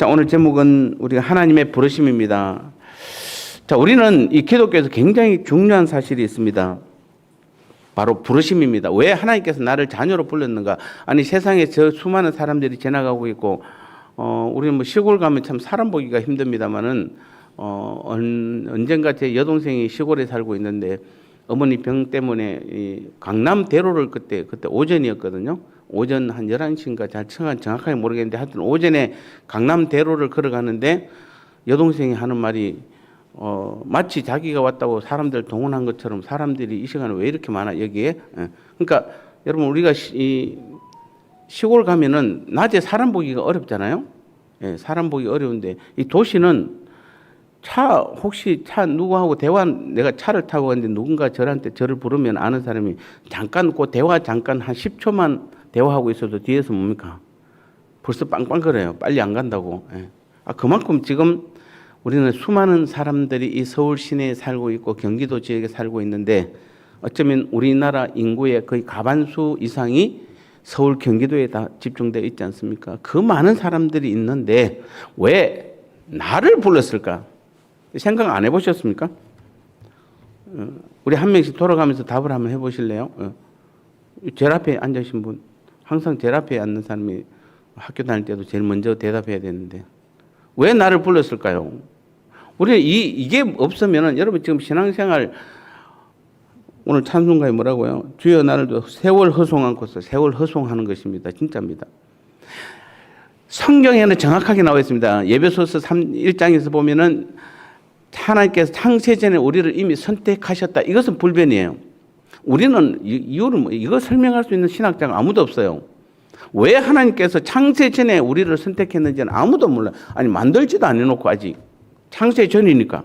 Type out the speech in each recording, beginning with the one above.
자, 오늘 제목은 우리가 하나님의 부르심입니다. 자, 우리는 이 기독교에서 굉장히 중요한 사실이 있습니다. 바로 부르심입니다. 왜 하나님께서 나를 자녀로 불렀는가? 아니, 세상에 저 수많은 사람들이 지나가고 있고, 우리는 뭐 시골 가면 참 사람 보기가 힘듭니다만은, 언젠가 제 여동생이 시골에 살고 있는데, 어머니 병 때문에 이 강남 대로를 그때 오전이었거든요. 오전 한 11시인가 잘 정확하게 모르겠는데 하여튼 오전에 강남 대로를 걸어가는데 여동생이 하는 말이 마치 자기가 왔다고 사람들 동원한 것처럼 사람들이 이 시간에 왜 이렇게 많아 여기에. 그러니까 여러분 우리가 이 시골 가면은 낮에 사람 보기가 어렵잖아요. 예, 사람 보기 어려운데 이 도시는 혹시 차 누구하고 내가 차를 타고 갔는데 누군가 저를 부르면 아는 사람이 잠깐 잠깐 한 10초만 대화하고 있어도 뒤에서 뭡니까? 벌써 빵빵거려요. 빨리 안 간다고. 예. 그만큼 지금 우리는 수많은 사람들이 이 서울 시내에 살고 있고 경기도 지역에 살고 있는데 어쩌면 우리나라 인구의 거의 과반수 이상이 서울 경기도에 다 집중되어 있지 않습니까? 그 많은 사람들이 있는데 왜 나를 불렀을까? 생각 안 해보셨습니까? 우리 한 명씩 돌아가면서 답을 한번 해보실래요? 제일 앞에 앉으신 분, 항상 제일 앞에 앉는 사람이 학교 다닐 때도 제일 먼저 대답해야 되는데 왜 나를 불렀을까요? 우리 이게 없으면은 여러분 지금 신앙생활 오늘 찬송가에 뭐라고요? 주여 나를 세월 허송 않고서 세월 허송하는 것입니다. 진짜입니다. 성경에는 정확하게 나와 있습니다. 예배소서 1장에서 보면은 하나님께서 창세전에 우리를 이미 선택하셨다. 이것은 불변이에요. 우리는 이유를 이거 설명할 수 있는 신학자가 아무도 없어요. 왜 하나님께서 창세전에 우리를 선택했는지는 아무도 몰라요. 아니 만들지도 안 해놓고 아직 창세전이니까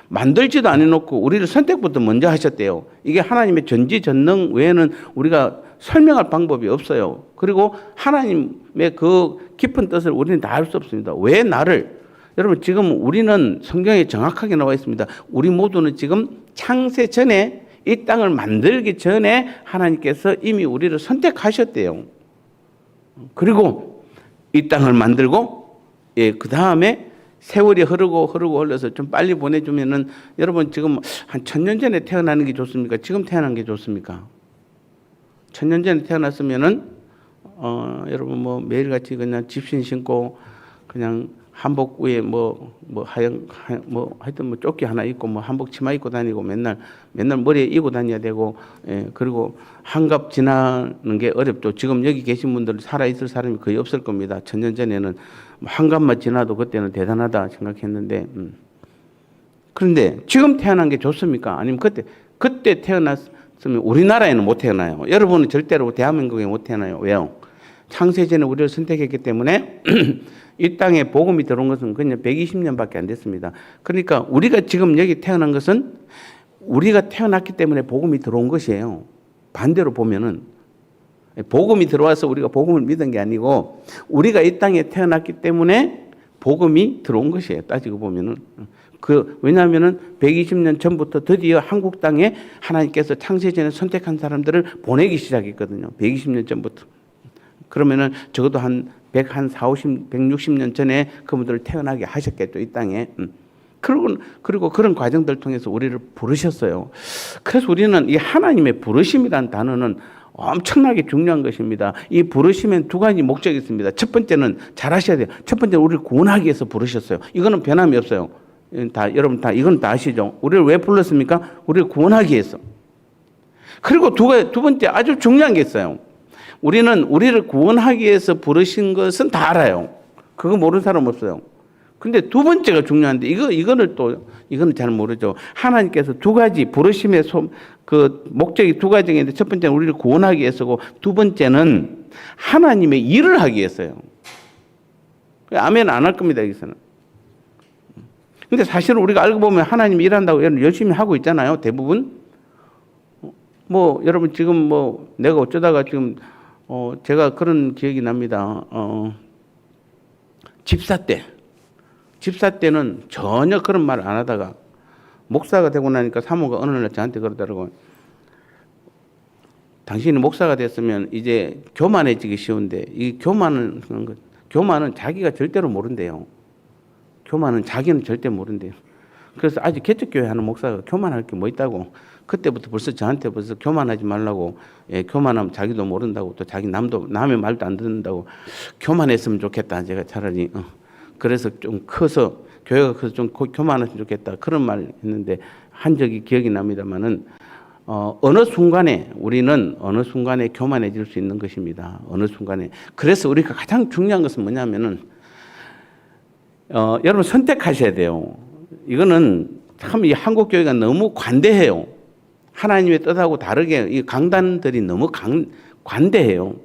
만들지도 안 해놓고 우리를 선택부터 먼저 하셨대요. 이게 하나님의 전지전능 외에는 우리가 설명할 방법이 없어요. 그리고 하나님의 그 깊은 뜻을 우리는 다 알 수 없습니다. 왜 나를? 여러분 지금 우리는 성경에 정확하게 나와 있습니다. 우리 모두는 지금 창세 전에 이 땅을 만들기 전에 하나님께서 이미 우리를 선택하셨대요. 그리고 이 땅을 만들고 그 다음에 세월이 흘러서 좀 빨리 보내주면은 여러분 지금 한 1000년 전에 태어나는 게 좋습니까? 지금 태어난 게 좋습니까? 1000년 전에 태어났으면은 여러분 뭐 매일같이 그냥 집신 신고 그냥 한복 위에 하여튼 조끼 하나 입고 한복 치마 입고 다니고 맨날 머리에 이고 다녀야 되고, 그리고 한갑 지나는 게 어렵죠. 지금 여기 계신 분들 살아있을 사람이 거의 없을 겁니다. 1000년 전에는 한갑만 지나도 그때는 대단하다 생각했는데, 그런데 지금 태어난 게 좋습니까? 아니면 그때 태어났으면 우리나라에는 못 태어나요. 여러분은 절대로 대한민국에 못 태어나요. 왜요? 창세전에 우리를 선택했기 때문에 이 땅에 복음이 들어온 것은 그냥 120년밖에 안 됐습니다. 그러니까 우리가 지금 여기 태어난 것은 우리가 태어났기 때문에 복음이 들어온 것이에요. 반대로 보면은 복음이 들어와서 우리가 복음을 믿은 게 아니고 우리가 이 땅에 태어났기 때문에 복음이 들어온 것이에요. 따지고 보면은. 왜냐하면은 120년 전부터 드디어 한국 땅에 하나님께서 창세전에 선택한 사람들을 보내기 시작했거든요. 120년 전부터. 그러면은 적어도 한 160년 전에 그분들을 태어나게 하셨겠죠, 이 땅에. 그리고 그런 과정들 통해서 우리를 부르셨어요. 그래서 우리는 이 하나님의 부르심이라는 단어는 엄청나게 중요한 것입니다. 이 부르심엔 두 가지 목적이 있습니다. 첫 번째는 잘 아셔야 돼요. 첫 번째는 우리를 구원하기 위해서 부르셨어요. 이거는 변함이 없어요. 여러분 이건 다 아시죠? 우리를 왜 불렀습니까? 우리를 구원하기 위해서. 그리고 두 번째 아주 중요한 게 있어요. 우리는 우리를 구원하기 위해서 부르신 것은 다 알아요. 그거 모르는 사람 없어요. 근데 두 번째가 중요한데 이거는 잘 모르죠. 하나님께서 두 가지 부르심의 목적이 두 가지인데 첫 번째는 우리를 구원하기 위해서고 두 번째는 하나님의 일을 하기 위해서요. 아멘 안 할 겁니다, 여기서는. 근데 사실은 우리가 알고 보면 하나님이 일한다고 열심히 하고 있잖아요, 대부분. 여러분 지금 내가 어쩌다가 지금 제가 그런 기억이 납니다. 집사 때는 전혀 그런 말 안 하다가 목사가 되고 나니까 사모가 어느 날 저한테 그러더라고요. 당신이 목사가 됐으면 이제 교만해지기 쉬운데 이 교만은 교만은 자기가 절대로 모른대요. 교만은 자기는 절대 모른대요. 그래서 아직 개척교회 하는 목사가 교만할 게 뭐 있다고 그때부터 벌써 저한테 벌써 교만하지 말라고, 예, 교만하면 자기도 모른다고, 또 자기 남의 말도 안 듣는다고, 교만했으면 좋겠다. 제가 차라리 그래서 좀 커서 교회가 커서 좀 교만했으면 좋겠다 그런 말 했는데 한 적이 기억이 납니다만은 어느 순간에 우리는 어느 순간에 교만해질 수 있는 것입니다. 어느 순간에. 그래서 우리가 가장 중요한 것은 뭐냐면은 여러분 선택하셔야 돼요. 이거는 참 이 한국 교회가 너무 관대해요. 하나님의 뜻하고 다르게 이 강단들이 너무 관대해요.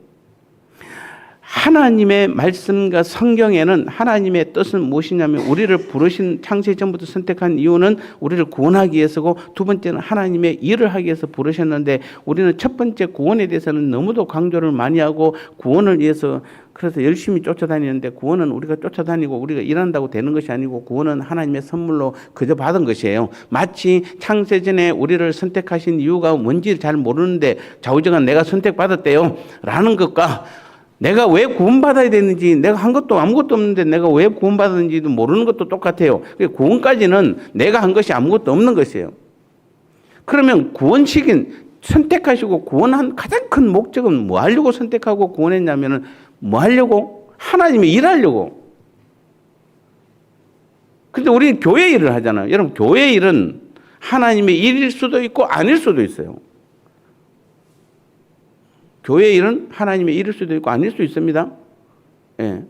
하나님의 말씀과 성경에는 하나님의 뜻은 무엇이냐면 우리를 부르신 창세 전부터 선택한 이유는 우리를 구원하기 위해서고, 두 번째는 하나님의 일을 하기 위해서 부르셨는데 우리는 첫 번째 구원에 대해서는 너무도 강조를 많이 하고 구원을 위해서 그래서 열심히 쫓아다니는데, 구원은 우리가 쫓아다니고 우리가 일한다고 되는 것이 아니고 구원은 하나님의 선물로 그저 받은 것이에요. 마치 창세전에 우리를 선택하신 이유가 뭔지 잘 모르는데 좌우정한 내가 선택받았대요 라는 것과 내가 왜 구원받아야 되는지, 내가 한 것도 아무것도 없는데 내가 왜 구원받았는지도 모르는 것도 똑같아요. 구원까지는 내가 한 것이 아무것도 없는 것이에요. 그러면 구원식인 선택하시고 구원한 가장 큰 목적은 뭐 하려고 선택하고 구원했냐면은 뭐 하려고? 하나님의 일하려고. 근데 우리는 교회 일을 하잖아요. 여러분, 교회 일은 하나님의 일일 수도 있고 아닐 수도 있어요. 교회 일은 하나님의 일일 수도 있고 아닐 수 있습니다. 예.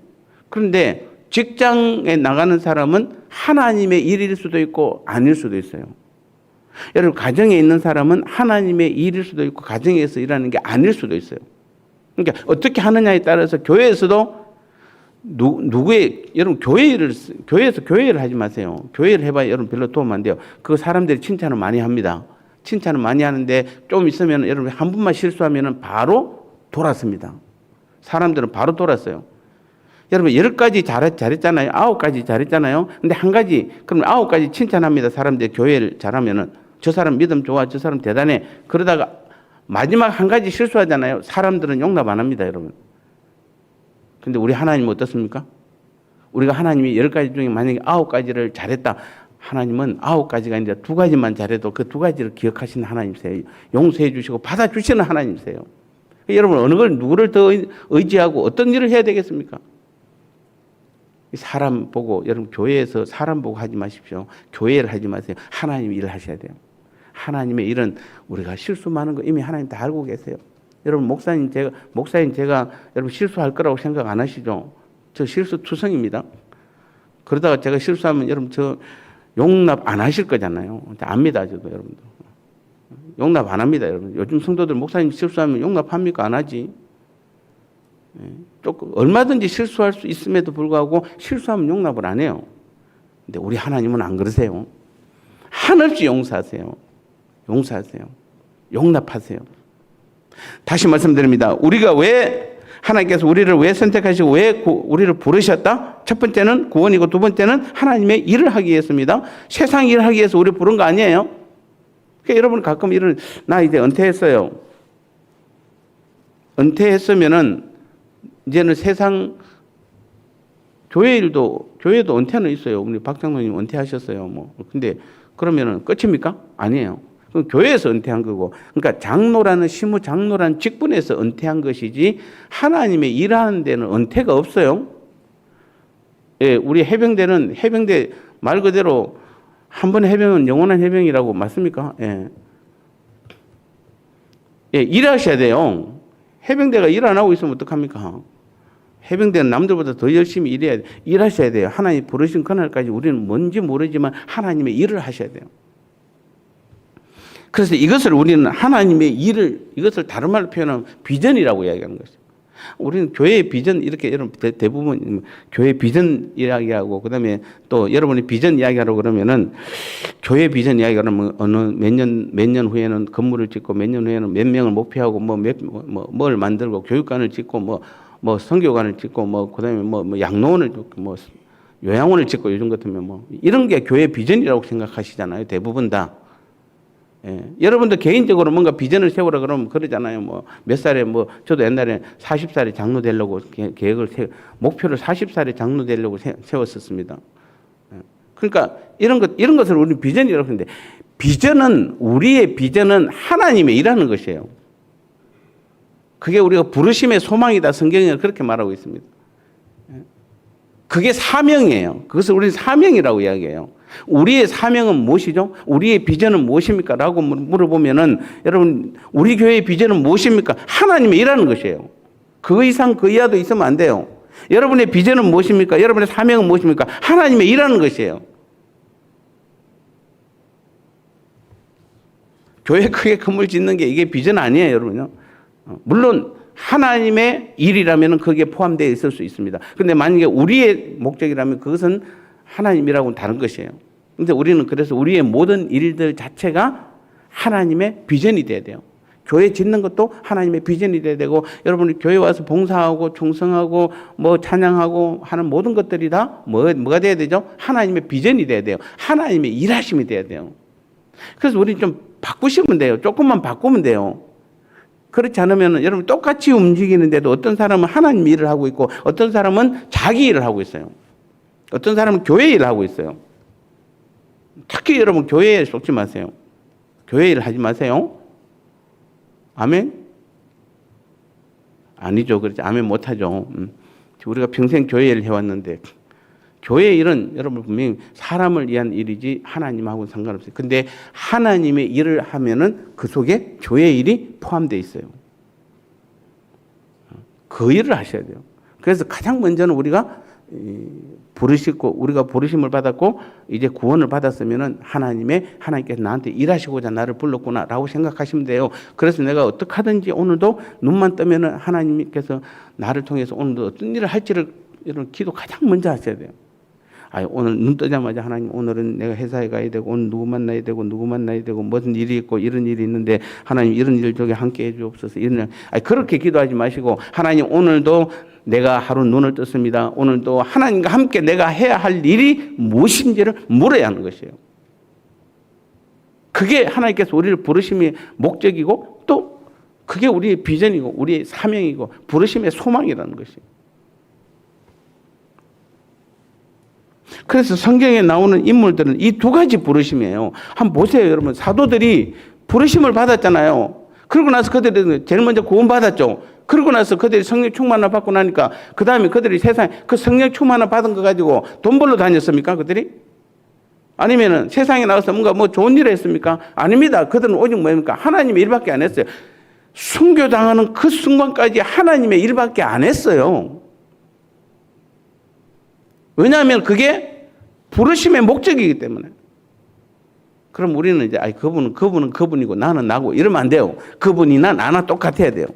그런데 직장에 나가는 사람은 하나님의 일일 수도 있고 아닐 수도 있어요. 여러분, 가정에 있는 사람은 하나님의 일일 수도 있고 가정에서 일하는 게 아닐 수도 있어요. 그러니까 어떻게 하느냐에 따라서 교회에서도 여러분 교회에서 교회 일을 하지 마세요. 교회 일을 해봐야 여러분 별로 도움 안 돼요. 그 사람들이 칭찬을 많이 합니다. 칭찬을 많이 하는데 좀 있으면 여러분 한 분만 실수하면 바로 돌았습니다. 사람들은 바로 돌았어요. 여러분 10가지 잘했잖아요. 9가지 잘했잖아요. 근데 한 가지, 그럼 9가지 칭찬합니다. 사람들이 교회를 잘하면은 저 사람 믿음 좋아, 저 사람 대단해. 그러다가 마지막 한 가지 실수하잖아요. 사람들은 용납 안 합니다, 여러분. 근데 우리 하나님은 어떻습니까? 우리가 하나님이 10가지 중에 만약에 9가지를 잘했다. 하나님은 9가지가 아니라 2가지만 잘해도 그 2가지를 기억하시는 하나님이세요. 용서해 주시고 받아주시는 하나님이세요. 여러분, 어느 걸 누구를 더 의지하고 어떤 일을 해야 되겠습니까? 사람 보고, 여러분 교회에서 사람 보고 하지 마십시오. 교회를 하지 마세요. 하나님 일을 하셔야 돼요. 하나님의 일은 우리가 실수 많은 거 이미 하나님 다 알고 계세요. 여러분 목사님 제가 여러분 실수할 거라고 생각 안 하시죠? 저 실수투성입니다. 그러다가 제가 실수하면 여러분 저 용납 안 하실 거잖아요. 압니다, 저도 여러분들. 용납 안 합니다, 여러분. 요즘 성도들 목사님 실수하면 용납합니까? 안 하지. 조금 얼마든지 실수할 수 있음에도 불구하고 실수하면 용납을 안 해요. 근데 우리 하나님은 안 그러세요. 한없이 용서하세요. 용서하세요. 용납하세요. 다시 말씀드립니다. 우리가 왜 하나님께서 우리를 왜 선택하시고 왜 우리를 부르셨다? 첫 번째는 구원이고 두 번째는 하나님의 일을 하기 위해서입니다. 세상 일을 하기 위해서 우리 부른 거 아니에요. 그러니까 여러분 가끔 나 이제 은퇴했어요. 은퇴했으면은 이제는 세상 교회도 은퇴는 있어요. 우리 박 장로님 은퇴하셨어요. 뭐 근데 그러면은 끝입니까? 아니에요. 그럼 교회에서 은퇴한 거고, 그러니까 장로라는 시무 장로라는 직분에서 은퇴한 것이지 하나님의 일하는 데는 은퇴가 없어요. 예, 우리 해병대는 해병대 말 그대로 한 번의 해병은 영원한 해병이라고 맞습니까? 예. 예, 일하셔야 돼요. 해병대가 일 안 하고 있으면 어떡합니까? 해병대는 남들보다 더 열심히 일하셔야 돼요. 하나님 부르신 그날까지 우리는 뭔지 모르지만 하나님의 일을 하셔야 돼요. 그래서 이것을 우리는 하나님의 일을, 이것을 다른 말로 표현하면 비전이라고 이야기하는 것이죠. 우리는 교회의 비전, 이렇게 여러분 대부분 교회 비전 이야기하고, 그 다음에 또 여러분이 비전 이야기하라고 그러면은 교회 비전 이야기하면 어느 몇 년 후에는 건물을 짓고 몇 년 후에는 몇 명을 목표하고 뭘 만들고 교육관을 짓고 뭐 선교관을 짓고 그 다음에 뭐 양로원을 짓고 뭐 요양원을 짓고 요즘 같으면 뭐 이런 게 교회 비전이라고 생각하시잖아요. 대부분 다. 여러분도 개인적으로 뭔가 비전을 세우라 그러면 그러잖아요. 뭐 몇 살에 뭐 저도 옛날에 40살에 장로 되려고 계획을 목표를 40살에 장로 되려고 세웠었습니다. 그러니까 이런 것을 우리 비전이라고 하는데 우리의 비전은 하나님의 일하는 것이에요. 그게 우리가 부르심의 소망이다. 성경에 그렇게 말하고 있습니다. 그게 사명이에요. 그것을 우리는 사명이라고 이야기해요. 우리의 사명은 무엇이죠? 우리의 비전은 무엇입니까? 라고 물어보면은 여러분 우리 교회의 비전은 무엇입니까? 하나님의 일하는 것이에요. 그 이상 그 이하도 있으면 안 돼요. 여러분의 비전은 무엇입니까? 여러분의 사명은 무엇입니까? 하나님의 일하는 것이에요. 교회 크게 건물 짓는 게 이게 비전 아니에요, 여러분요. 물론 하나님의 일이라면 거기에 포함되어 있을 수 있습니다. 그런데 만약에 우리의 목적이라면 그것은 하나님이라고는 다른 것이에요. 그런데 우리는 그래서 우리의 모든 일들 자체가 하나님의 비전이 돼야 돼요. 교회 짓는 것도 하나님의 비전이 돼야 되고 여러분이 교회 와서 봉사하고 충성하고 뭐 찬양하고 하는 모든 것들이 다 뭐가 돼야 되죠? 하나님의 비전이 돼야 돼요. 하나님의 일하심이 돼야 돼요. 그래서 우리 좀 바꾸시면 돼요. 조금만 바꾸면 돼요. 그렇지 않으면 여러분 똑같이 움직이는데도 어떤 사람은 하나님 일을 하고 있고 어떤 사람은 자기 일을 하고 있어요. 어떤 사람은 교회 일을 하고 있어요. 특히 여러분 교회에 속지 마세요. 교회 일을 하지 마세요. 아멘? 아니죠. 그렇지. 아멘 못하죠. 우리가 평생 교회 일을 해왔는데 교회 일은 여러분 분명히 사람을 위한 일이지 하나님하고는 상관없어요. 근데 하나님의 일을 하면은 그 속에 교회 일이 포함되어 있어요. 그 일을 하셔야 돼요. 그래서 가장 먼저는 우리가 우리가 부르심을 받았고 이제 구원을 받았으면은 하나님께서 나한테 일하시고자 나를 불렀구나라고 생각하시면 돼요. 그래서 내가 어떻게 하든지 오늘도 눈만 뜨면은 하나님께서 나를 통해서 오늘도 어떤 일을 할지를 이런 기도 가장 먼저 하셔야 돼요. 오늘 눈 뜨자마자 하나님 오늘은 내가 회사에 가야 되고 오늘 누구 만나야 되고 누구 만나야 되고 무슨 일이 있고 이런 일이 있는데 하나님 이런 일 쪽에 함께 해주옵소서 이런 일. 그렇게 기도하지 마시고 하나님 오늘도 내가 하루 눈을 떴습니다. 오늘도 하나님과 함께 내가 해야 할 일이 무엇인지를 물어야 하는 것이에요. 그게 하나님께서 우리를 부르심의 목적이고 또 그게 우리의 비전이고 우리의 사명이고 부르심의 소망이라는 것이에요. 그래서 성경에 나오는 인물들은 이 두 가지 부르심이에요. 한번 보세요, 여러분. 사도들이 부르심을 받았잖아요. 그러고 나서 그들은 제일 먼저 구원받았죠. 그러고 나서 그들이 성령 충만을 받고 나니까 그 다음에 그들이 세상에 그 성령 충만을 받은 거 가지고 돈 벌러 다녔습니까? 그들이? 아니면은 세상에 나가서 뭔가 뭐 좋은 일을 했습니까? 아닙니다. 그들은 오직 뭡니까? 하나님의 일밖에 안 했어요. 순교당하는 그 순간까지 하나님의 일밖에 안 했어요. 왜냐하면 그게 부르심의 목적이기 때문에. 그럼 우리는 이제 그분은 그분이고 나는 나고 이러면 안 돼요. 그분이나 나나 똑같아야 돼요.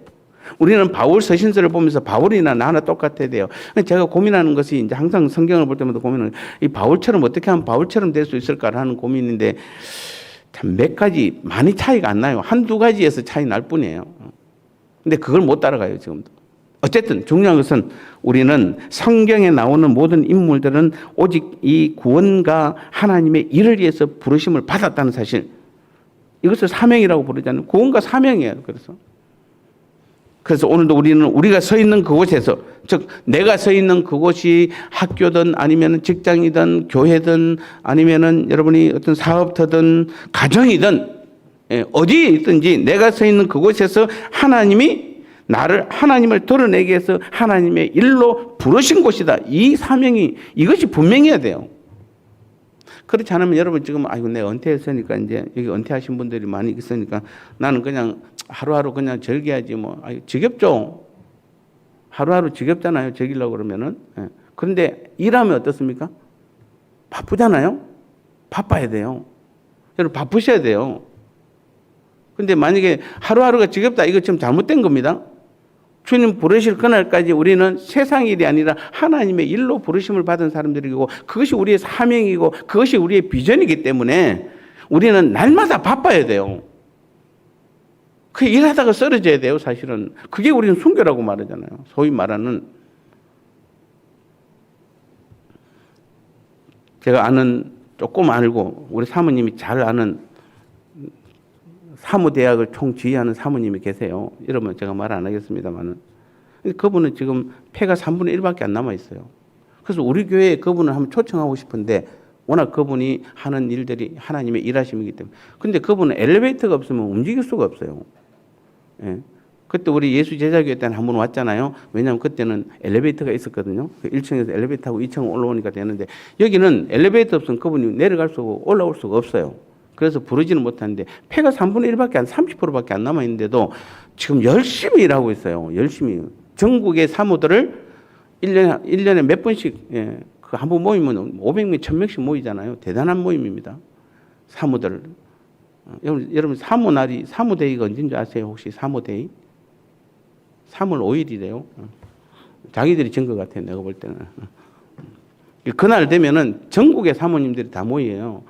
우리는 바울 서신서를 보면서 바울이나 나나 똑같아야 돼요. 제가 고민하는 것이 이제 항상 성경을 볼 때마다 고민은 이 바울처럼 어떻게 하면 바울처럼 될 수 있을까라는 고민인데 참 몇 가지 많이 차이가 안 나요. 한두 가지에서 차이 날 뿐이에요. 근데 그걸 못 따라가요, 지금도. 어쨌든 중요한 것은 우리는 성경에 나오는 모든 인물들은 오직 이 구원과 하나님의 일을 위해서 부르심을 받았다는 사실. 이것을 사명이라고 부르잖아요. 구원과 사명이에요. 그래서 오늘도 우리가 서 있는 그곳에서, 즉 내가 서 있는 그곳이 학교든 아니면 직장이든 교회든 아니면은 여러분이 어떤 사업터든 가정이든 어디에 있든지 내가 서 있는 그곳에서 하나님을 드러내기 위해서 하나님의 일로 부르신 곳이다. 이 사명이 이것이 분명해야 돼요. 그렇지 않으면 여러분 지금 내가 은퇴했으니까 이제 여기 은퇴하신 분들이 많이 있으니까 나는 그냥 하루하루 그냥 즐겨야지 뭐. 지겹죠. 하루하루 지겹잖아요. 즐기려고 그러면은. 그런데 일하면 어떻습니까? 바쁘잖아요. 바빠야 돼요. 여러분 바쁘셔야 돼요. 근데 만약에 하루하루가 지겹다 이거 좀 잘못된 겁니다. 주님 부르실 그날까지 우리는 세상 일이 아니라 하나님의 일로 부르심을 받은 사람들이고 그것이 우리의 사명이고 그것이 우리의 비전이기 때문에 우리는 날마다 바빠야 돼요. 그 일하다가 쓰러져야 돼요, 사실은. 그게 우리는 순교라고 말하잖아요. 소위 말하는 제가 아는 조금 알고 우리 사모님이 잘 아는 사무대학을 총지휘하는 사모님이 계세요. 이러면 제가 말 안 하겠습니다만은. 그분은 지금 폐가 3분의 1밖에 안 남아 있어요. 그래서 우리 교회에 그분을 한번 초청하고 싶은데 워낙 그분이 하는 일들이 하나님의 일하심이기 때문에. 근데 그분은 엘리베이터가 없으면 움직일 수가 없어요. 예. 그때 우리 예수 제자교회 때는 한번 왔잖아요. 왜냐하면 그때는 엘리베이터가 있었거든요. 1층에서 엘리베이터 타고 2층 올라오니까 되는데 여기는 엘리베이터 없으면 그분이 내려갈 수가 올라올 수가 없어요. 그래서 부르지는 못하는데 폐가 3분의 1밖에 안 30%밖에 안 남아 있는데도 지금 열심히 일하고 있어요. 열심히. 전국의 사모들을 1년에 몇 번씩 그 한 번 모이면 500명, 1000명씩 모이잖아요. 대단한 모임입니다. 사모들. 여러분 사모날이 사모데이가 언제인 줄 아세요? 혹시 사모데이? 3월 5일이래요. 자기들이 진 것 같아요. 내가 볼 때는. 그날 되면은 전국의 사모님들이 다 모여요.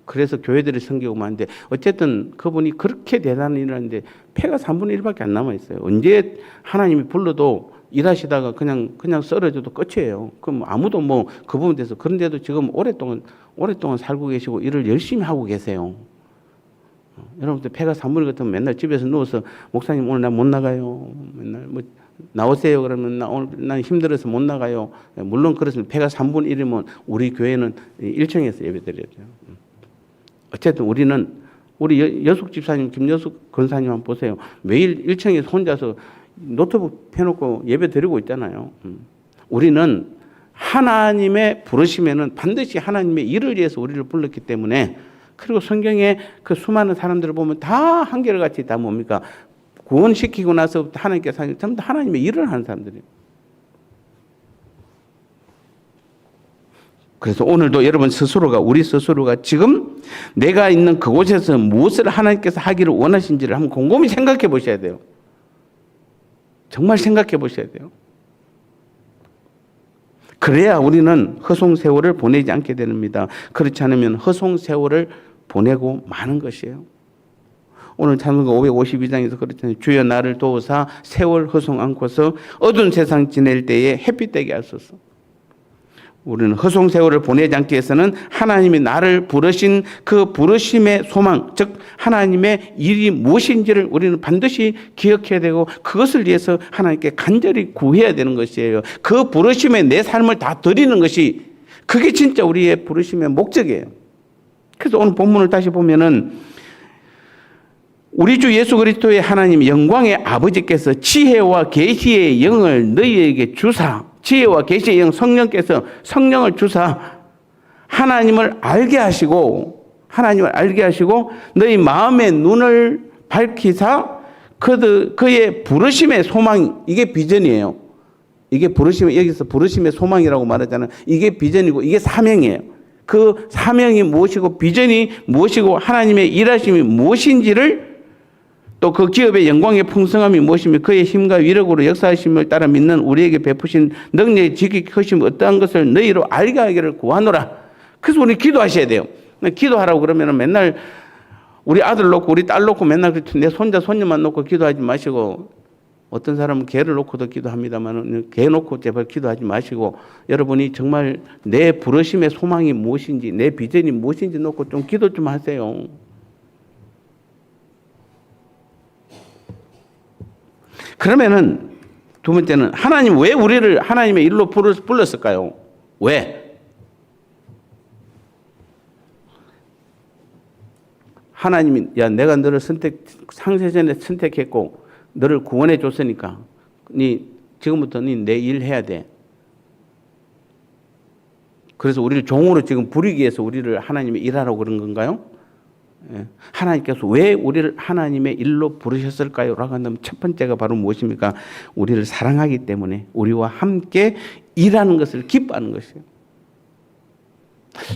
그래서 교회들이 섬기고 하는데 어쨌든 그분이 그렇게 대단한 일을 하는데 폐가 3분의 1밖에 안 남아 있어요. 언제 하나님이 불러도 일하시다가 그냥 쓰러져도 끝이에요. 그럼 아무도 뭐 그 부분에 대해서 그런데도 지금 오랫동안 살고 계시고 일을 열심히 하고 계세요. 여러분들 폐가 3분의 1 같으면 맨날 집에서 누워서 목사님 오늘 나 못 나가요. 맨날 뭐 나오세요 그러면 난 힘들어서 못 나가요. 물론 그렇습니다. 폐가 3분의 1이면 우리 교회는 1층에서 예배드려야 돼요. 어쨌든 우리 여숙 집사님, 김여숙 권사님 한번 보세요. 매일 1층에서 혼자서 노트북 펴놓고 예배 드리고 있잖아요. 우리는 하나님의 부르심에는 반드시 하나님의 일을 위해서 우리를 불렀기 때문에 그리고 성경에 그 수많은 사람들을 보면 다 한결같이 다 뭡니까? 구원시키고 나서부터 하나님께서 전부 다 하나님의 일을 하는 사람들이에요. 그래서 오늘도 여러분 스스로가 우리 스스로가 지금 내가 있는 그곳에서 무엇을 하나님께서 하기를 원하신지를 한번 곰곰이 생각해 보셔야 돼요. 정말 생각해 보셔야 돼요. 그래야 우리는 허송세월을 보내지 않게 됩니다. 그렇지 않으면 허송세월을 보내고 마는 것이에요. 오늘 찬송가 552장에서 그렇잖아요. 주여 나를 도우사 세월 허송 않고서 어두운 세상 지낼 때에 햇빛 되게 하소서. 우리는 허송세월을 보내지 않기 위해서는 하나님이 나를 부르신 그 부르심의 소망, 즉 하나님의 일이 무엇인지를 우리는 반드시 기억해야 되고 그것을 위해서 하나님께 간절히 구해야 되는 것이에요. 그 부르심에 내 삶을 다 드리는 것이 그게 진짜 우리의 부르심의 목적이에요. 그래서 오늘 본문을 다시 보면은 우리 주 예수 그리스도의 하나님 영광의 아버지께서 지혜와 계시의 영을 너희에게 주사 지혜와 계시의 영 성령께서 성령을 주사 하나님을 알게 하시고 너희 마음의 눈을 밝히사 그의 부르심의 소망 이게 비전이에요. 이게 여기서 부르심의 소망이라고 말하잖아요. 이게 비전이고 이게 사명이에요. 그 사명이 무엇이고 비전이 무엇이고 하나님의 일하심이 무엇인지를 또 그 기업의 영광의 풍성함이 무엇이며 그의 힘과 위력으로 역사하심을 따라 믿는 우리에게 베푸신 능력의 지극히 크심 어떠한 것을 너희로 알게 하기를 구하노라. 그래서 우리 기도하셔야 돼요. 기도하라고 그러면 맨날 우리 아들 놓고 우리 딸 놓고 맨날 내 손자 손녀만 놓고 기도하지 마시고 어떤 사람은 개를 놓고도 기도합니다만 개 놓고 제발 기도하지 마시고 여러분이 정말 내 부르심의 소망이 무엇인지 내 비전이 무엇인지 놓고 좀 기도 좀 하세요. 그러면은 두 번째는 하나님 왜 우리를 하나님의 일로 불렀을까요? 왜? 하나님이 내가 너를 창세전에 선택했고 너를 구원해 줬으니까 지금부터 내 일 해야 돼. 그래서 우리를 종으로 지금 부리기 위해서 우리를 하나님의 일하라고 그런 건가요? 하나님께서 왜 우리를 하나님의 일로 부르셨을까요? 라고 한다면 첫 번째가 바로 무엇입니까? 우리를 사랑하기 때문에 우리와 함께 일하는 것을 기뻐하는 것이에요.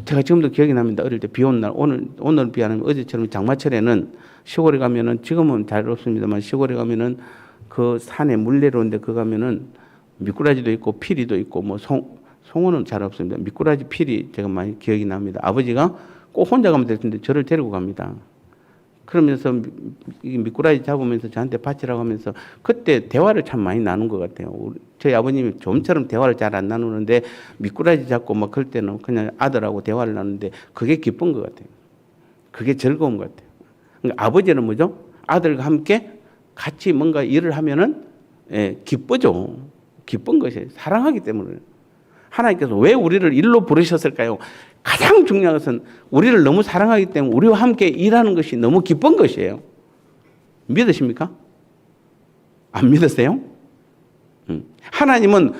제가 지금도 기억이 납니다. 어릴 때 비 온 날, 오늘 비 안 오면 어제처럼 장마철에는 시골에 가면은 지금은 잘 없습니다만 시골에 가면은 그 산에 물 내려오는데 그 가면은 미꾸라지도 있고 피리도 있고 뭐 송어는 잘 없습니다. 미꾸라지 피리 제가 많이 기억이 납니다. 아버지가 꼭 혼자 가면 될 텐데 저를 데리고 갑니다. 그러면서 미꾸라지 잡으면서 저한테 바치라고 하면서 그때 대화를 참 많이 나눈 것 같아요. 저희 아버님이 좀처럼 대화를 잘 안 나누는데 미꾸라지 잡고 막 그럴 때는 그냥 아들하고 대화를 나누는데 그게 기쁜 것 같아요. 그게 즐거운 것 같아요. 그러니까 아버지는 뭐죠? 아들과 함께 같이 뭔가 일을 하면은 기쁘죠. 기쁜 것이에요. 사랑하기 때문에. 하나님께서 왜 우리를 일로 부르셨을까요? 가장 중요한 것은 우리를 너무 사랑하기 때문에 우리와 함께 일하는 것이 너무 기쁜 것이에요. 믿으십니까? 안 믿으세요? 하나님은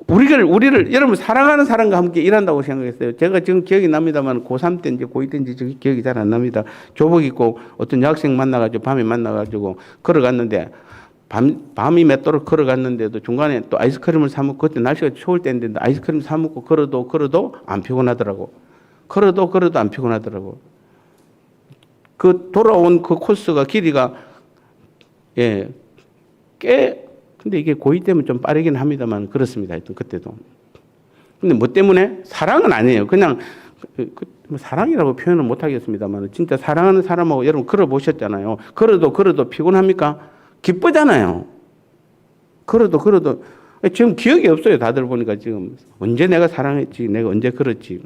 우리를 여러분 사랑하는 사람과 함께 일한다고 생각했어요. 제가 지금 기억이 납니다만 고3 때인지 고2 때인지 기억이 잘 안 납니다. 교복 입고 어떤 여학생 만나가지고 밤에 만나가지고 걸어갔는데 밤이 맺도록 걸어갔는데도 중간에 또 아이스크림을 사 먹고 그때 날씨가 추울 때인데 아이스크림 사 먹고 걸어도 안 피곤하더라고. 걸어도 안 피곤하더라고. 그 돌아온 그 코스가 길이가 근데 이게 고2 때문에 좀 빠르긴 합니다만 그렇습니다. 하여튼 그때도. 근데 뭐 때문에? 사랑은 아니에요. 그냥 사랑이라고 표현은 못 하겠습니다만 진짜 사랑하는 사람하고 여러분 걸어보셨잖아요. 걸어도 피곤합니까? 기쁘잖아요. 걸어도 지금 기억이 없어요. 다들 보니까 지금 언제 내가 사랑했지, 내가 언제 걸었지.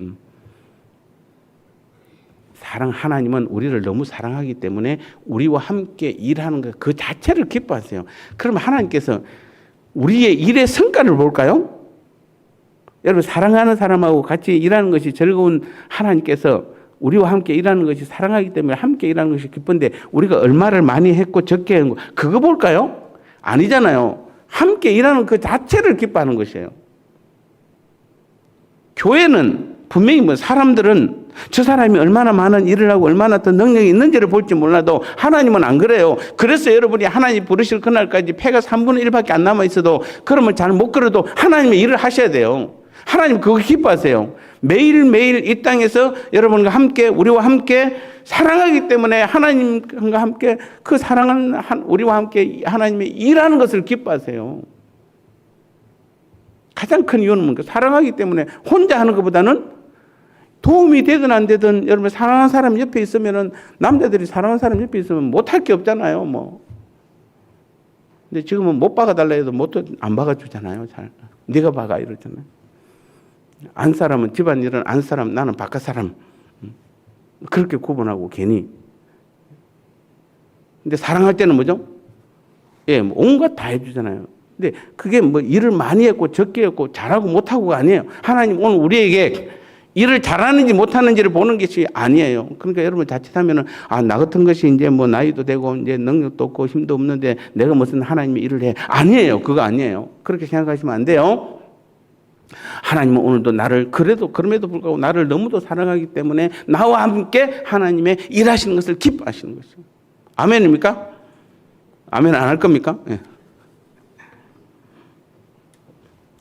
하나님은 우리를 너무 사랑하기 때문에 우리와 함께 일하는 것 그 자체를 기뻐하세요. 그러면 하나님께서 우리의 일의 성과를 볼까요? 여러분 사랑하는 사람하고 같이 일하는 것이 즐거운 하나님께서 우리와 함께 일하는 것이 사랑하기 때문에 함께 일하는 것이 기쁜데 우리가 얼마를 많이 했고 적게 한 거 그거 볼까요? 아니잖아요. 함께 일하는 그 자체를 기뻐하는 것이에요. 교회는 분명히 사람들은 저 사람이 얼마나 많은 일을 하고 얼마나 더 능력이 있는지를 볼지 몰라도 하나님은 안 그래요. 그래서 여러분이 하나님 부르실 그날까지 패가 3분의 1밖에 안 남아 있어도 그러면 잘 못 걸어도 하나님의 일을 하셔야 돼요. 하나님 그거 기뻐하세요. 매일매일 이 땅에서 여러분과 함께 우리와 함께 사랑하기 때문에 하나님과 함께 그 사랑하는 우리와 함께 하나님의 일하는 것을 기뻐하세요. 가장 큰 이유는 뭔가 사랑하기 때문에 혼자 하는 것보다는 도움이 되든 안 되든 여러분 사랑하는 사람 옆에 있으면은 남자들이 사랑하는 사람 옆에 있으면 못할 게 없잖아요. 뭐. 근데 지금은 못 박아달라 해도 안 박아주잖아요. 잘. 네가 박아 이러잖아요. 안 사람은 집안일은 안 사람 나는 바깥 사람 그렇게 구분하고 괜히. 근데 사랑할 때는 뭐죠? 뭐 온갖 다 해주잖아요. 근데 그게 뭐 일을 많이 했고 적게 했고 잘하고 못하고가 아니에요. 하나님 오늘 우리에게 일을 잘하는지 못하는지를 보는 것이 아니에요. 그러니까 여러분 자칫하면은 나 같은 것이 이제 뭐 나이도 되고 이제 능력도 없고 힘도 없는데 내가 무슨 하나님의 일을 해. 아니에요. 그거 아니에요. 그렇게 생각하시면 안 돼요. 하나님은 오늘도 그럼에도 불구하고 나를 너무도 사랑하기 때문에 나와 함께 하나님의 일하시는 것을 기뻐하시는 것이죠. 아멘입니까? 아멘 안 할 겁니까? 네.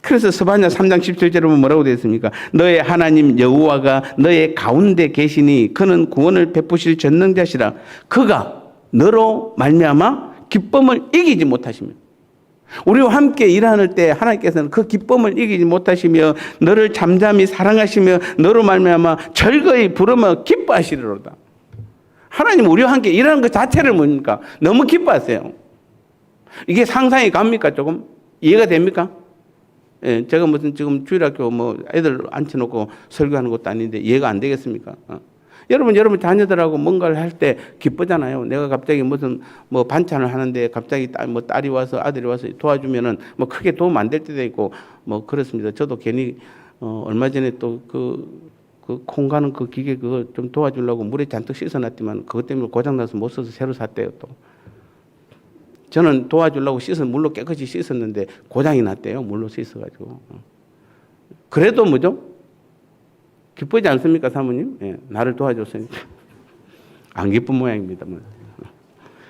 그래서 스바냐 3장 17절에 보면 뭐라고 되어 있습니까? 너의 하나님 여호와가 너의 가운데 계시니 그는 구원을 베푸실 전능자시라. 그가 너로 말미암아 기쁨을 이기지 못하시며 우리와 함께 일하는 때 하나님께서는 그 기쁨을 이기지 못하시며 너를 잠잠히 사랑하시며 너로 말미암아 즐거이 부르며 기뻐하시리로다. 하나님 우리와 함께 일하는 것 자체를 뭡니까? 너무 기뻐하세요. 이게 상상이 갑니까? 조금 이해가 됩니까? 제가 무슨 지금 주일학교 애들 앉혀놓고 설교하는 것도 아닌데 이해가 안 되겠습니까? 여러분 자녀들하고 뭔가를 할 때 기쁘잖아요. 내가 갑자기 무슨 반찬을 하는데 갑자기 딸이 와서 아들이 와서 도와주면은 크게 도움 안 될 때도 있고 그렇습니다. 저도 괜히 얼마 전에 또 그 콩 가는 그 기계 그거 좀 도와주려고 물에 잔뜩 씻어놨지만 그것 때문에 고장나서 못 써서 새로 샀대요 또. 저는 도와주려고 물로 깨끗이 씻었는데 고장이 났대요. 물로 씻어가지고. 그래도 뭐죠? 기쁘지 않습니까, 사모님? 나를 도와줬으니까. 안 기쁜 모양입니다.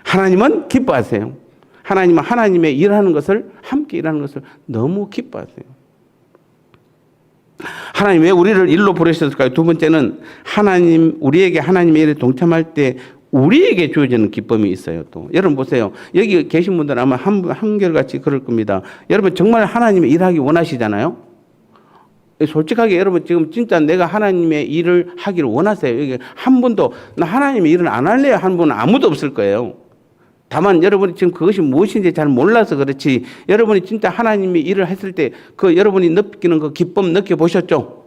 하나님은 기뻐하세요. 하나님은 하나님의 일하는 것을, 함께 일하는 것을 너무 기뻐하세요. 하나님 왜 우리를 일로 부르셨을까요? 두 번째는 우리에게 하나님의 일에 동참할 때 우리에게 주어지는 기쁨이 있어요. 또 여러분 보세요. 여기 계신 분들은 아마 한결같이 그럴 겁니다. 여러분 정말 하나님의 일하기 원하시잖아요. 솔직하게 여러분 지금 진짜 내가 하나님의 일을 하기를 원하세요. 여기 한 분도 나 하나님의 일을 안 할래요 한 분은 아무도 없을 거예요. 다만 여러분이 지금 그것이 무엇인지 잘 몰라서 그렇지 여러분이 진짜 하나님의 일을 했을 때 그 여러분이 느끼는 그 기쁨 느껴보셨죠?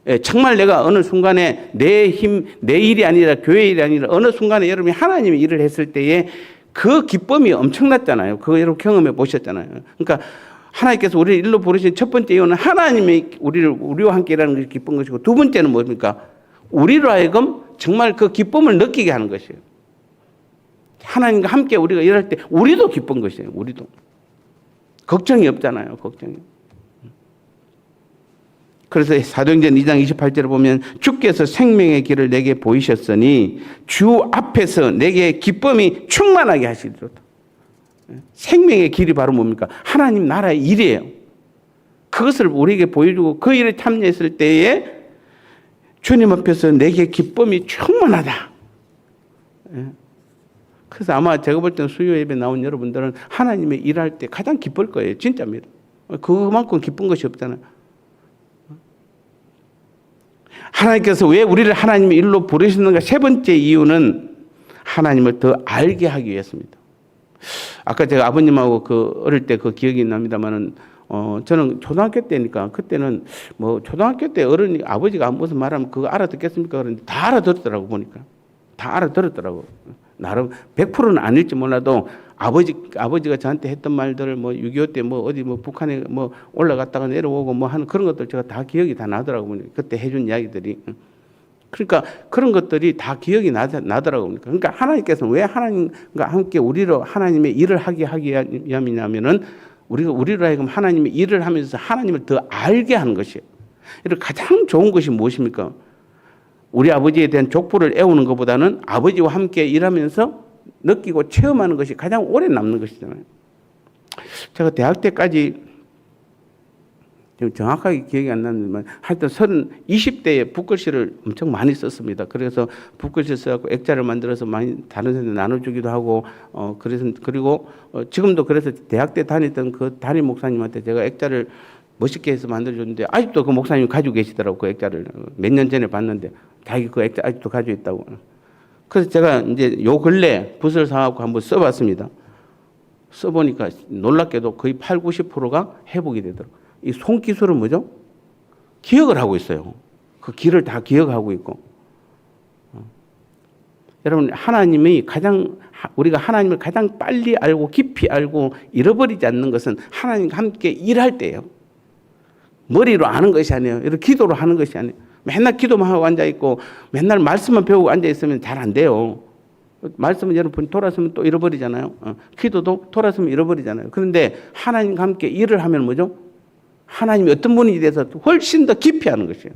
예, 정말 내가 어느 순간에 내 힘, 내 일이 아니라 교회 일이 아니라 어느 순간에 여러분이 하나님의 일을 했을 때에 그 기쁨이 엄청났잖아요. 그거 여러분 경험해 보셨잖아요. 그러니까 하나님께서 우리를 일로 부르신 첫 번째 이유는 하나님이 우리와 함께 일하는 것이 기쁜 것이고, 두 번째는 뭡니까? 우리로 하여금 정말 그 기쁨을 느끼게 하는 것이에요. 하나님과 함께 우리가 일할 때 우리도 기쁜 것이에요. 우리도. 걱정이 없잖아요. 걱정이. 그래서 사도행전 2장 28절을 보면 주께서 생명의 길을 내게 보이셨으니 주 앞에서 내게 기쁨이 충만하게 하시리로다. 생명의 길이 바로 뭡니까? 하나님 나라의 일이에요. 그것을 우리에게 보여주고 그 일에 참여했을 때에 주님 앞에서 내게 기쁨이 충만하다. 그래서 아마 제가 볼 때는 수요 예배 나온 여러분들은 하나님의 일할 때 가장 기쁠 거예요. 진짜입니다. 그만큼 기쁜 것이 없잖아요. 하나님께서 왜 우리를 하나님의 일로 부르시는가? 세 번째 이유는 하나님을 더 알게 하기 위해서입니다. 아까 제가 아버님하고 어릴 때 그 기억이 납니다만은, 저는 초등학교 때니까 그때는 뭐 초등학교 때 어른이 아버지가 무슨 말하면 그거 알아듣겠습니까? 그런데 다 알아듣더라고 보니까. 다 알아들었더라고. 나름 100%는 아닐지 몰라도 아버지가 저한테 했던 말들을 뭐 6.25 때 뭐 어디 뭐 북한에 뭐 올라갔다가 내려오고 뭐 하는 그런 것들 제가 다 기억이 다 나더라고요. 그때 해준 이야기들이. 그러니까 그런 것들이 다 기억이 나더라고요. 그러니까 하나님께서는 왜 하나님과 함께 우리로 하나님의 일을 하게 위함이냐면은 우리로 하여금 하나님의 일을 하면서 하나님을 더 알게 하는 것이에요. 이런 가장 좋은 것이 무엇입니까? 우리 아버지에 대한 족보를 애우는 것보다는 아버지와 함께 일하면서 느끼고 체험하는 것이 가장 오래 남는 것이잖아요. 제가 대학 때까지 지금 정확하게 기억이 안 나는데 하여튼 20대에 붓글씨를 엄청 많이 썼습니다. 그래서 붓글씨 써갖고 액자를 만들어서 많이 다른 사람들 나눠주기도 하고, 그리고 지금도 그래서 대학 때 다녔던 그 담임 목사님한테 제가 액자를 멋있게 해서 만들어줬는데 아직도 그 목사님이 가지고 계시더라고. 그 액자를 몇 년 전에 봤는데 자기 그 액자 아직도 가지고 있다고. 그래서 제가 이제 요 근래 붓을 사갖고 한번 써봤습니다. 써보니까 놀랍게도 거의 80~90%가 회복이 되더라고요. 이 손기술은 뭐죠? 기억을 하고 있어요. 그 길을 다 기억하고 있고. 여러분, 우리가 하나님을 가장 빨리 알고 깊이 알고 잃어버리지 않는 것은 하나님과 함께 일할 때예요. 머리로 아는 것이 아니에요. 이렇게 기도로 하는 것이 아니에요. 맨날 기도만 하고 앉아있고 맨날 말씀만 배우고 앉아있으면 잘 안 돼요. 말씀은 여러분 돌아서면 또 잃어버리잖아요. 기도도 돌아서면 잃어버리잖아요. 그런데 하나님과 함께 일을 하면 뭐죠? 하나님이 어떤 분인지 대해서 훨씬 더 깊이 하는 것이에요.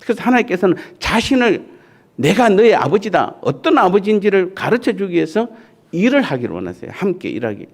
그래서 하나님께서는 자신을 내가 너의 아버지다, 어떤 아버지인지를 가르쳐 주기 위해서 일을 하기를 원하세요. 함께 일하기.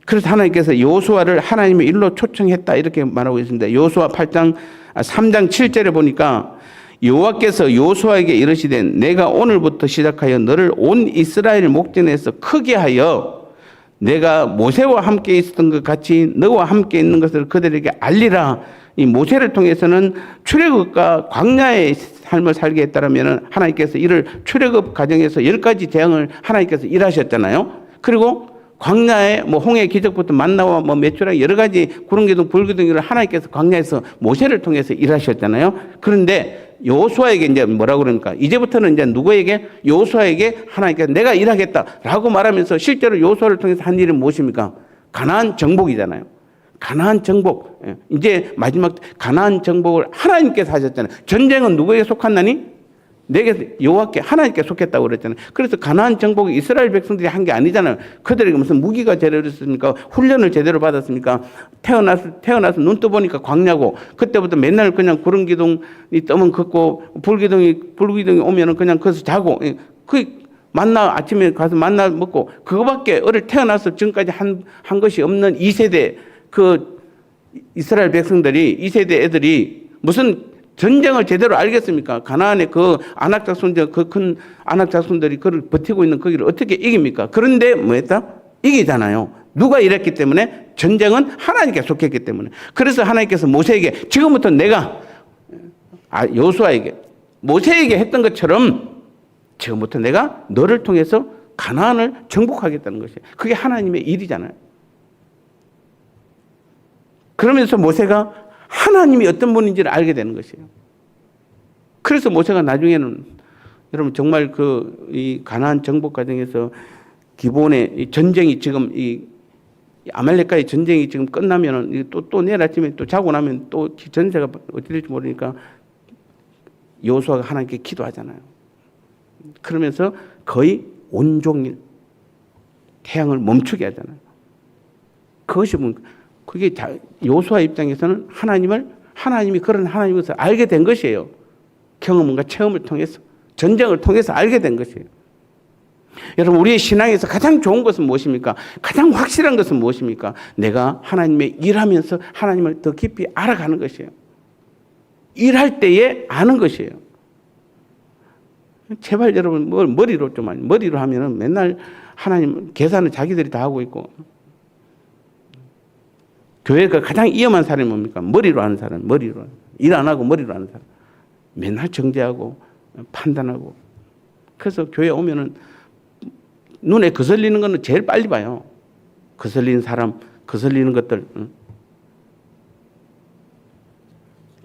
그래서 하나님께서 여호수아를 하나님의 일로 초청했다 이렇게 말하고 있습니다. 여호수아 3장 7절에 보니까 여호와께서 여호수아에게 이르시되 내가 오늘부터 시작하여 너를 온 이스라엘 목전에서 크게 하여 내가 모세와 함께 있었던 것 같이 너와 함께 있는 것을 그들에게 알리라. 이 모세를 통해서는 출애굽과 광야의 삶을 살게 했다면 하나님께서 이를 출애굽 과정에서 10가지 재앙을 하나님께서 일하셨잖아요. 그리고 광야에 뭐 홍해 기적부터 만나와 뭐 메추라 여러 가지 구름 기둥 불 기둥을 하나님께서 광야에서 모세를 통해서 일하셨잖아요. 그런데 여호수아에게 이제 뭐라고 그러니까 이제부터는 이제 누구에게? 여호수아에게 하나님께서 내가 일하겠다라고 말하면서 실제로 여호수아를 통해서 한 일은 무엇입니까? 가나안 정복이잖아요. 가나안 정복. 이제 마지막 가나안 정복을 하나님께서 하셨잖아요. 전쟁은 누구에게 속한다니? 내게 여호와께 하나님께 속했다고 그랬잖아요. 그래서 가나안 정복을 이스라엘 백성들이 한 게 아니잖아요. 그들에게 무슨 무기가 제대로 있습니까? 훈련을 제대로 받았습니까? 태어나서 눈 떠보니까 광야고 그때부터 맨날 그냥 구름 기둥이 떠면 걷고 불 기둥이 오면은 그냥 거기서 자고 만나 아침에 가서 만나 먹고 그거밖에 어릴 태어나서 지금까지 한 것이 없는 2세대 그 이스라엘 백성들이 2세대 애들이 무슨 전쟁을 제대로 알겠습니까? 가나안의 그 아낙 자손들, 그 큰 아낙 자손들이 그를 버티고 있는 거기를 어떻게 이깁니까? 그런데 뭐했다? 이기잖아요. 누가 이랬기 때문에? 전쟁은 하나님께 속했기 때문에. 그래서 하나님께서 모세에게 지금부터 내가 여호수아에게 모세에게 했던 것처럼 지금부터 내가 너를 통해서 가나안을 정복하겠다는 것이에요. 그게 하나님의 일이잖아요. 그러면서 모세가 하나님이 어떤 분인지를 알게 되는 것이에요. 그래서 모세가 나중에는 여러분 정말 이 가나안 정복 과정에서 기본에 이 전쟁이 지금 이 아말렉과의 전쟁이 지금 끝나면은 또 내일 아침에 또 자고 나면 또 전세가 어떻게 될지 모르니까 여호수아가 하나님께 기도하잖아요. 그러면서 거의 온종일 태양을 멈추게 하잖아요. 그것이 그게 여호수아 입장에서는 하나님이 그런 하나님인 것을 알게 된 것이에요. 경험과 체험을 통해서, 전쟁을 통해서 알게 된 것이에요. 여러분, 우리의 신앙에서 가장 좋은 것은 무엇입니까? 가장 확실한 것은 무엇입니까? 내가 하나님의 일하면서 하나님을 더 깊이 알아가는 것이에요. 일할 때에 아는 것이에요. 제발 여러분, 머리로 하면은 맨날 하나님 계산을 자기들이 다 하고 있고, 교회가 가장 위험한 사람이 뭡니까? 머리로 하는 사람, 일 안 하고 머리로 하는 사람. 맨날 정죄하고 판단하고. 그래서 교회 오면은 눈에 거슬리는 거는 제일 빨리 봐요. 거슬리는 사람, 거슬리는 것들.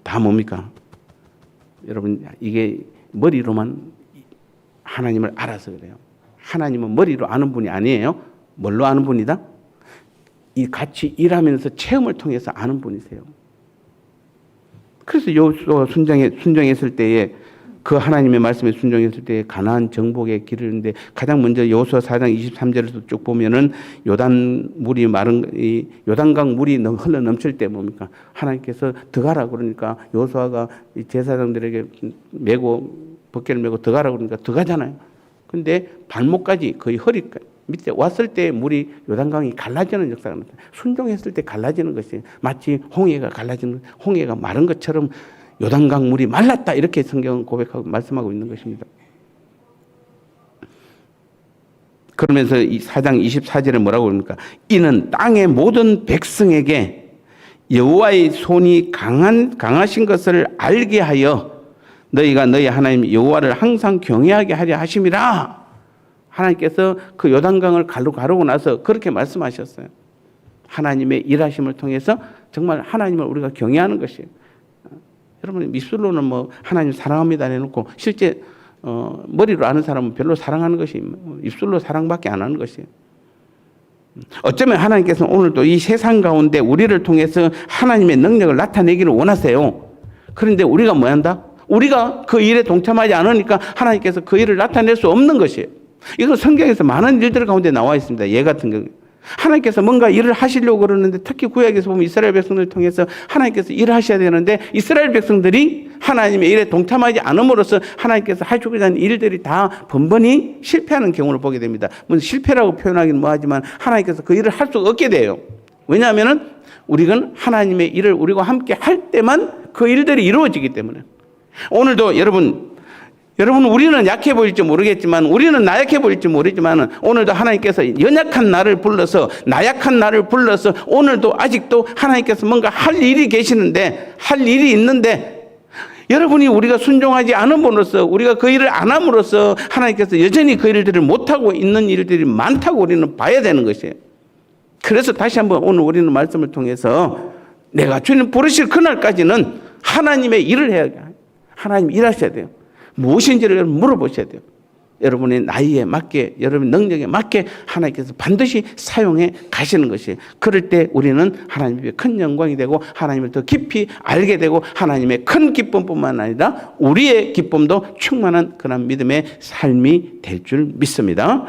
다 뭡니까? 여러분, 이게 머리로만 하나님을 알아서 그래요. 하나님은 머리로 아는 분이 아니에요. 뭘로 아는 분이다? 이 같이 일하면서 체험을 통해서 아는 분이세요. 그래서 여호수아가 순종했을 때에 그 하나님의 말씀에 순종했을 때에 가나안 정복의 길을 했는데 가장 먼저 여호수아 4장 23절에서 쭉 보면은 요단강 물이 흘러 넘칠 때 뭡니까? 하나님께서 들어가라 그러니까 여호수아가 제사장들에게 벗개를 메고 들어가라 그러니까 들어가잖아요. 근데 발목까지 거의 허리까지 밑에 왔을 때 물이 요단강이 갈라지는 역사가 나타나요. 순종했을 때 갈라지는 것이 마치 홍해가 마른 것처럼 요단강 물이 말랐다 이렇게 성경은 고백하고 말씀하고 있는 것입니다. 그러면서 이 4장 24절에 뭐라고 그럽니까? 이는 땅의 모든 백성에게 여호와의 손이 강하신 것을 알게 하여 너희가 너희 하나님 여호와를 항상 경외하게 하려 하심이라. 하나님께서 그 요단강을 가르고 나서 그렇게 말씀하셨어요. 하나님의 일하심을 통해서 정말 하나님을 우리가 경외하는 것이에요. 여러분, 입술로는 하나님 사랑합니다 해놓고 실제 머리로 아는 사람은 별로 사랑하는 것이 입술로 사랑밖에 안 하는 것이에요. 어쩌면 하나님께서 오늘도 이 세상 가운데 우리를 통해서 하나님의 능력을 나타내기를 원하세요. 그런데 우리가 뭐 한다? 우리가 그 일에 동참하지 않으니까 하나님께서 그 일을 나타낼 수 없는 것이에요. 이거 성경에서 많은 일들 가운데 나와 있습니다. 예 같은 경우. 하나님께서 뭔가 일을 하시려고 그러는데 특히 구약에서 보면 이스라엘 백성들을 통해서 하나님께서 일을 하셔야 되는데 이스라엘 백성들이 하나님의 일에 동참하지 않음으로써 하나님께서 하시고자 하는 일들이 다 번번이 실패하는 경우를 보게 됩니다. 실패라고 표현하기는 뭐하지만 하나님께서 그 일을 할 수 없게 돼요. 왜냐하면 우리는 하나님의 일을 우리와 함께 할 때만 그 일들이 이루어지기 때문에. 오늘도 여러분 우리는 약해 보일지 모르겠지만 우리는 나약해 보일지 모르지만 오늘도 하나님께서 연약한 나를 불러서 나약한 나를 불러서 오늘도 아직도 하나님께서 뭔가 할 일이 있는데 여러분이 우리가 순종하지 않음으로써 우리가 그 일을 안 함으로써 하나님께서 여전히 그 일들을 못하고 있는 일들이 많다고 우리는 봐야 되는 것이에요. 그래서 다시 한번 오늘 우리는 말씀을 통해서 내가 주님 부르실 그날까지는 하나님의 일을 해야 돼요. 하나님 일하셔야 돼요. 무엇인지를 물어보셔야 돼요. 여러분의 나이에 맞게, 여러분의 능력에 맞게 하나님께서 반드시 사용해 가시는 것이에요. 그럴 때 우리는 하나님의 큰 영광이 되고 하나님을 더 깊이 알게 되고 하나님의 큰 기쁨뿐만 아니라 우리의 기쁨도 충만한 그런 믿음의 삶이 될 줄 믿습니다.